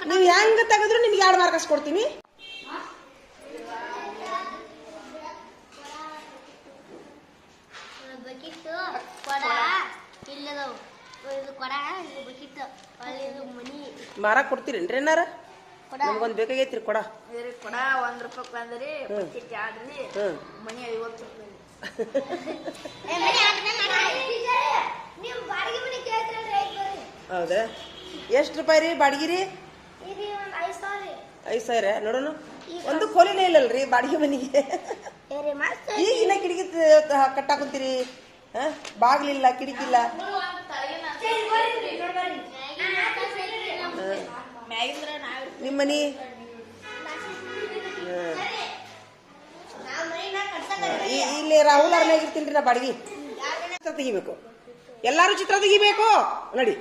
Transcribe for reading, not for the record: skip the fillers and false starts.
ನೀವು ಹೆಂಗ ತೆಗೆದ್ರು ನಿಮ್ಗೆ 2 ಮಾರ್ಕ್ಸ್ ಕೊಡ್ತೀನಿ. ಮಾರಾಕ್ ಕೊಡ್ತೀರೇನ್ರಿ ಏನಾರ? ನಮ್ಗೊಂದು ಬೇಕಾಗೈತ್ರಿ ಕೊಡ. ಕೊಡ 1 ರೂಪಾಯಿ ಬಂದ್ರಿ, ಬಕೆಟ್ 2 ರೀ, ಮನಿ 50 ರೂಪಾಯಿ. ಹೌದಾ? ಎಷ್ಟು ರೂಪಾಯಿ ರೀ ಬಾಡಿಗೆ ರೀ? 5,000 ನೋಡೋಣ. ಒಂದು ಕೋಲಿನೇ ಇಲ್ಲಲ್ರಿ ಬಾಡಿಗೆ ಮನಿಗೆ. ಈಗಿನ ಕಿಟಕಿ ಕಟ್ಟಾಕುಂತೀರಿ, ಬಾಗ್ಲಿಲ್ಲ ಕಿಟಕಿಲ್ಲ. ನಿಮ್ಮ ಮನಿ ಇಲ್ಲಿ ರಾಹುಲ್ ಅವ್ರನ್ನಾಗ ಇರ್ತೀನಿ ನಾ. ಬಾಡಿಗೆ ಚಿತ್ರ ತೆಗಿಬೇಕು, ಎಲ್ಲಾರು ಚಿತ್ರ ತೆಗಿಬೇಕು ನೋಡಿ.